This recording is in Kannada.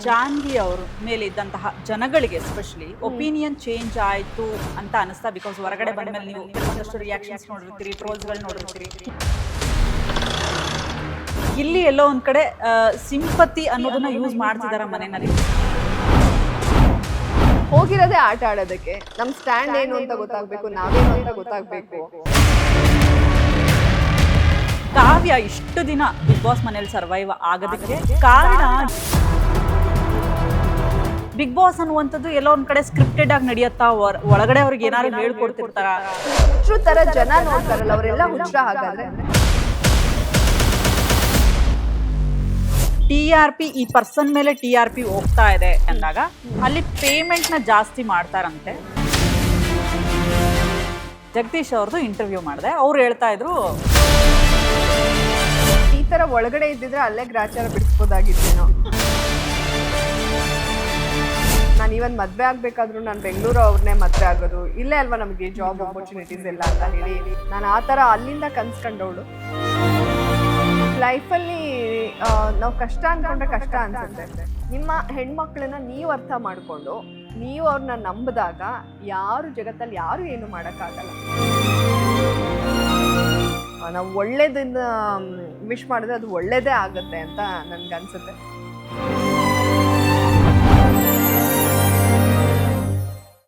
ಜಾನ್ವಿ ಅವ್ರ ಮೇಲೆ ಇದ್ದಂತಹ ಜನಗಳಿಗೆ ಎಸ್ಪೆಷಲಿ ಒಪಿನಿಯನ್ ಚೇಂಜ್ ಆಯ್ತು ಅಂತ ಅನಿಸ್ತಾ? ಬಿಕಾಸ್ ಹೊರಗಡೆ ಬಂದ್ಮೇಲೆ ನೀವು ಕೆಲವೊಂದಷ್ಟು ರಿಯಾಕ್ಷನ್ಸ್ ನೋಡಿರ್ತೀರಿ, ಟ್ರೋಲ್ಸ್ಗಳು ನೋಡಿರ್ತೀರಿ. ಇಲ್ಲಿ ಎಲ್ಲೋ ಒಂದ್ ಕಡೆ ಸಿಂಪತಿ ಅನ್ನೋದನ್ನ ಯೂಸ್ ಮಾಡ್ತಿದಾರ ಮನೆಯಲ್ಲಿ. ಹೋಗಿರೋದೇ ಆಟ ಆಡೋದಕ್ಕೆ. ನಮ್ ಸ್ಟ್ಯಾಂಡ್ ಏನು ಅಂತ ಗೊತ್ತಾಗ್ಬೇಕು, ನಾವೇನು ಅಂತ ಗೊತ್ತಾಗ್ಬೇಕು. ಕಾವ್ಯ ಇಷ್ಟು ದಿನ ಬಿಗ್ ಬಾಸ್ ಮನೇಲಿ ಸರ್ವೈವ್ ಆಗೋದಕ್ಕೆ ಕಾರಣ ಬಿಗ್ ಬಾಸ್ ಅನ್ನುವಂಥದ್ದು ಎಲ್ಲೋ ಒಂದ್ ಕಡೆ ಸ್ಕ್ರಿಪ್ಟೆಡ್ ಆಗಿ ನಡೆಯುತ್ತಾ, ಒಳಗಡೆ ಅವ್ರಿಗೆ ಏನಾದ್ರು ಹೇಳ್ಕೊಡ್ತಿರ್ತಾರ? ಹುಚ್ಚು ತರ ಜನ ನೋಡ್ತಾರಲ್ಲ, ಅವರೆಲ್ಲ ಹುಚ್ಚ. ಹಾಗಾದ್ರೆ TRP ಈ ಪರ್ಸನ್ ಮೇಲೆ TRP ಹೋಗ್ತಾ ಇದೆ ಅಂದಾಗ ಅಲ್ಲಿ ಪೇಮೆಂಟ್ ನ ಜಾಸ್ತಿ ಮಾಡ್ತಾರಂತೆ. ಜಗದೀಶ್ ಅವ್ರದ್ದು ಇಂಟರ್ವ್ಯೂ ಮಾಡಿದೆ, ಅವ್ರು ಹೇಳ್ತಾ ಇದ್ರು ಈ ತರ ಒಳಗಡೆ ಇದ್ದಿದ್ರೆ ಅಲ್ಲೇ ಗ್ರಾಚಾರ ಬಿಡಿಸ್ಬೋದಾಗಿದ್ದೇನೋ. ನಾನು ಇವನ್ ಮದ್ವೆ ಆಗ್ಬೇಕಾದ್ರು ನಾನು ಬೆಂಗಳೂರು ಅವ್ರನ್ನೇ ಮದ್ವೆ ಆಗೋದು, ಇಲ್ಲೇ ಅಲ್ವಾ ನಮಗೆ ಜಾಬ್ ಆಪರ್ಚುನಿಟೀಸ್ ಎಲ್ಲ ಅಂತ ಹೇಳಿ ನಾನು ಆ ಥರ ಅಲ್ಲಿಂದ ಕನ್ಸ್ಕೊಂಡವಳು. ಲೈಫಲ್ಲಿ ನಾವು ಕಷ್ಟ ಅಂದ್ಕೊಂಡ್ರೆ ಕಷ್ಟ ಅನ್ಸುತ್ತೆ. ನಿಮ್ಮ ಹೆಣ್ಮಕ್ಳನ್ನ ನೀವು ಅರ್ಥ ಮಾಡಿಕೊಂಡು ನೀವು ಅವ್ರನ್ನ ನಂಬಿದಾಗ ಯಾರು ಜಗತ್ತಲ್ಲಿ ಯಾರು ಏನು ಮಾಡೋಕ್ಕಾಗಲ್ಲ. ನಾವು ಒಳ್ಳೇದನ್ನ ವಿಶ್ ಮಾಡಿದ್ರೆ ಅದು ಒಳ್ಳೇದೇ ಆಗುತ್ತೆ ಅಂತ ನನ್ಗನ್ಸುತ್ತೆ.